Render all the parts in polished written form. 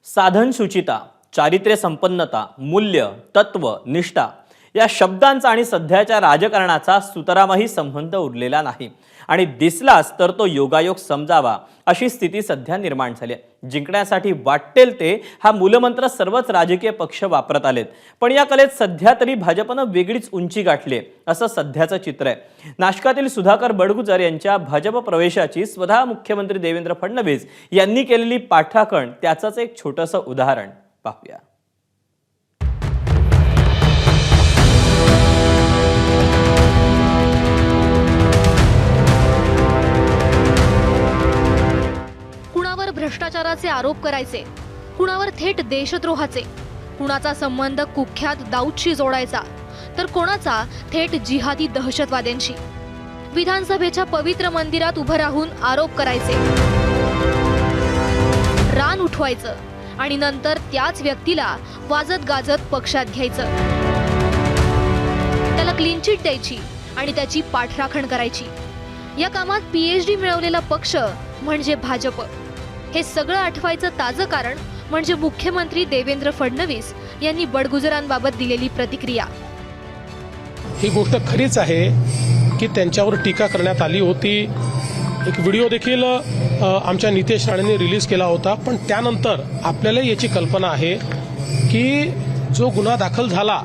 साधन शुचिता, चारित्र्य संपन्नता, मूल्य, तत्व, निष्ठा या शब्दांचा आणि सध्याच्या राजकारणाचा सुतरामही संबंध उरलेला नाही आणि दिसलाच तर तो योगायोग समजावा अशी स्थिती सध्या निर्माण झाली आहे। जिंकण्यासाठी वाटेल ते हा मूलमंत्र सर्वच राजकीय पक्ष वापरत आलेत, पण या कलेत सध्या तरी भाजपनं वेगळीच उंची गाठली आहे असं सध्याचं चित्र आहे। नाशकातील सुधाकर बडगुजर यांच्या भाजप प्रवेशाची स्वतः मुख्यमंत्री देवेंद्र फडणवीस यांनी केलेली पाठराखण त्याचंच एक छोटंसं उदाहरण पाहूया। कुणावर भ्रष्टाचाराचे आरोप करायचे, कुणावर थेट देशद्रोहाचे, कुणाचा संबंध कुख्यात दाऊदशी जोडायचा, तर कोणाचा थेट जिहादी दहशतवाद्यांशी। विधानसभेच्या पवित्र मंदिरात उभं राहून आरोप करायचे, रान उठवायचं आणि नंतर त्याच व्यक्तीला वाजत गाजत पक्षात घ्यायचं, त्याला क्लीन चिट द्यायची आणि त्याची पाठराखण करायची। या कामात PhD मिळवलेला पक्ष म्हणजे भाजप। हे सगळं आठवायचं ताजं कारण म्हणजे मुख्यमंत्री देवेंद्र फडणवीस यांनी बडगुजरांबाबत दिलेली प्रतिक्रिया। ही गोष्ट खरीच आहे की त्यांच्यावर टीका करण्यात आली होती। एक व्हिडिओ देखील आमच्या नितेश राणेंनी रिलीज केला होता, पण त्यानंतर आपल्याला याची कल्पना आहे की जो गुन्हा दाखल झाला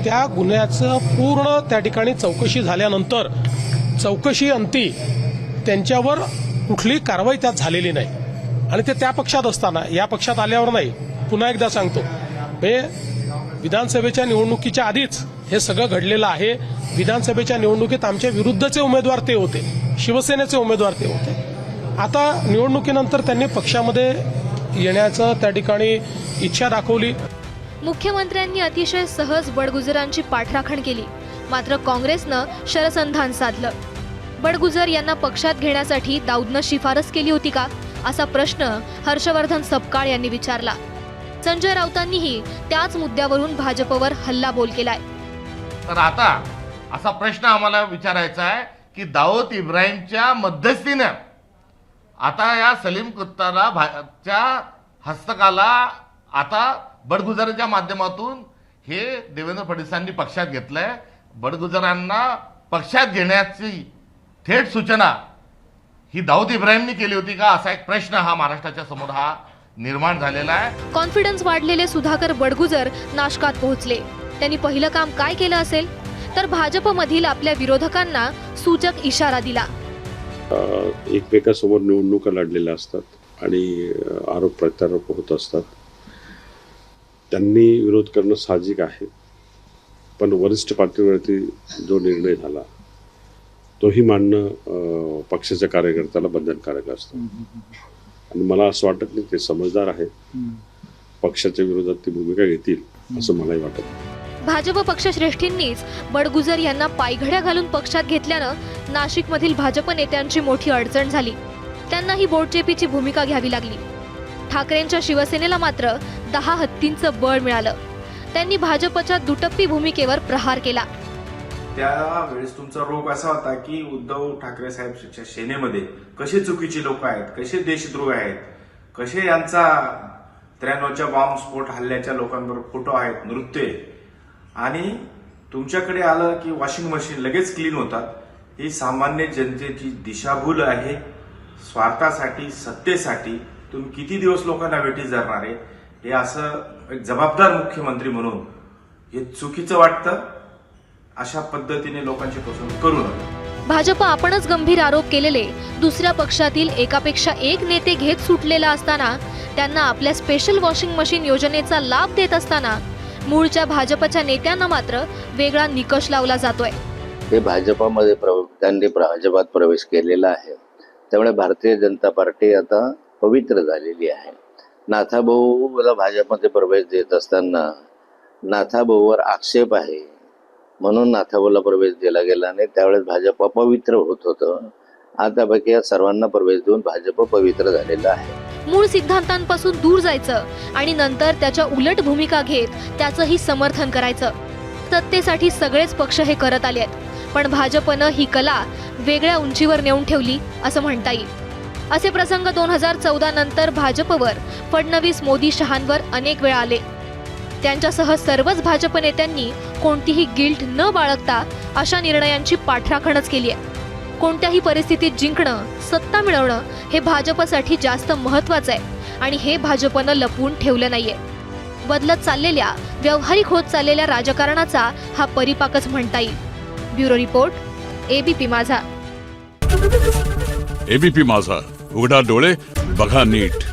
त्या गुन्ह्याचं पूर्ण त्या ठिकाणी चौकशी झाल्यानंतर चौकशी अंती त्यांच्यावर कुठलीही कारवाई त्यात झालेली नाही आणि ते त्या पक्षात असताना या पक्षात आल्यावर नाही। पुन्हा एकदा सांगतो, हे विधानसभेच्या निवडणुकीच्या आधीच हे सगळं घडलेलं आहे। विधानसभेच्या निवडणुकीत आमच्या विरुद्धचे उमेदवार ते होते, शिवसेनेचे उमेदवार ते होते। आता निवडणुकीनंतर त्यांनी पक्षामध्ये येण्याचं त्या ठिकाणी इच्छा दाखवली। मुख्यमंत्र्यांनी अतिशय सहज बडगुजरांची पाठराखण केली, मात्र काँग्रेसनं शरसंधान साधलं। बडगुजर यांना पक्षात घेण्यासाठी दाऊदनं शिफारस केली होती का, असा प्रश्न हर्षवर्धन सपकाळ यांनी विचारला। संजय राऊतांनीही त्याच मुद्द्यावरून भाजपवर हल्लाबोल केलाय। तर आता असा प्रश्न आम्हाला विचारायचा आहे की दाऊद इब्राहिमच्या मध्यस्थीने आता या सलीम कुत्ताच्या हस्तकाला आता बडगुजरांच्या माध्यमातून हे देवेंद्र फडणवीसांनी पक्षात घेतलंय। बडगुजरांना पक्षात घेण्याची थेट सूचना ही दाऊद इब्राहिमनी केली होती का, असा एक प्रश्न हा महाराष्ट्राच्या समोर हा निर्माण झालेला आहे। कॉन्फिडन्स वाढलेले सुधाकर बडगुजर नाशकात पोहोचले। त्यांनी पहिलं काम काय केलं असेल तर भाजपमधील आपल्या विरोधकांना सूचक इशारा दिला। एकमेकांसमोर निवडणुका लढलेल्या असतात आणि आरोप प्रत्यारोप होत असतात। त्यांनी विरोध करणं साहजिक आहे, पण वरिष्ठ पातळीवरती जो निर्णय झाला तोही मानणं पक्षाच्या कार्यकर्त्याला बंधनकारक असतं आणि मला असं वाटत नाही ते समजदार आहेत, पक्षाच्या विरोधात ती भूमिका घेतील असं मलाही वाटत। भाजप पक्षश्रेष्ठींनीच बडगुजर यांना पायघड्या घालून पक्षात घेतल्यानं नाशिकमधील भाजप नेत्यांची मोठी अडचण झाली। त्यांनाही बोटचेपीची भूमिका घ्यावी लागली। ठाकरेंच्या शिवसेनेला मात्र 10 हत्तींचं बळ मिळालं। त्यांनी भाजपच्या दुटप्पी भूमिकेवर प्रहार केला। त्यावेळेस तुमचा रोग असा होता की उद्धव ठाकरे साहेबच्या सेनेमध्ये कसे चुकीचे लोक आहेत, कसे देशद्रोही आहेत, कसे यांचा 93च्या बॉम्बस्फोट हल्ल्याच्या लोकांबरोबर फोटो आहेत, नृत्य, आणि तुमच्याकडे आलं की वॉशिंग मशीन लगेच क्लीन होतात। ही सामान्य जनतेची दिशाभूल आहे। स्वार्थासाठी, सत्तेसाठी तुम्ही किती दिवस लोकांना वेठीस धरणार आहे, हे असं एक जबाबदार मुख्यमंत्री म्हणून हे चुकीचं वाटतं। अशा पद्धतीने लोकांची फसवणूक करू नये। भाजप आपणच गंभीर आरोप केलेले दुसऱ्या पक्षातील एकापेक्षा एक नेते घेत सुटलेला असताना, त्यांना आपल्या स्पेशल वॉशिंग मशीन योजनेचा लाभ देत असताना मूळच्या भाजपच्या नेत्यांना मात्र वेगळा निकष लावला जातोय। हे भाजपमध्ये त्यांनी भाजपात प्रवेश केलेला आहे, त्यामुळे भारतीय जनता पार्टी आता पवित्र झालेली आहे। नाथाभाऊला भाजपमध्ये प्रवेश देत असताना नाथाभाऊवर आक्षेप आहे म्हणून नाथाभाऊला प्रवेश दिला गेला नाही, त्यावेळेस भाजप पवित्र होत होतं। आता बाकी या सर्वांना प्रवेश देऊन भाजप पवित्र झालेला आहे। मूळ सिद्धांतांपासून दूर जायचं आणि नंतर त्याच्या उलट भूमिका घेत त्याचंही समर्थन करायचं। सत्तेसाठी सगळेच पक्ष हे करत आले आहेत, पण भाजपनं ही कला वेगळ्या उंचीवर नेऊन ठेवली असं म्हणता येईल। असे प्रसंग 2014 नंतर भाजपवर, फडणवीस मोदी शहांवर अनेक वेळा आले. त्यांच्यासह सर्वच भाजप नेत्यांनी कोणतीही गिल्ट न बाळगता अशा निर्णयांची पाठराखणच केली आहे. कोणत्याही परिस्थितीत जिंकणं, सत्ता मिळवणं हे भाजपसाठी जास्त महत्त्वाचं आहे आणि हे भाजपनं लपवून ठेवलं नाहीये. बदलत चाललेल्या, व्यावहारिक होत चाललेल्या राजकारणाचा हा परिपाकच म्हणता येईल. ब्युरो रिपोर्ट, एबीपी माझा. एबीपी माझा, उघडा डोळे बघा नीट.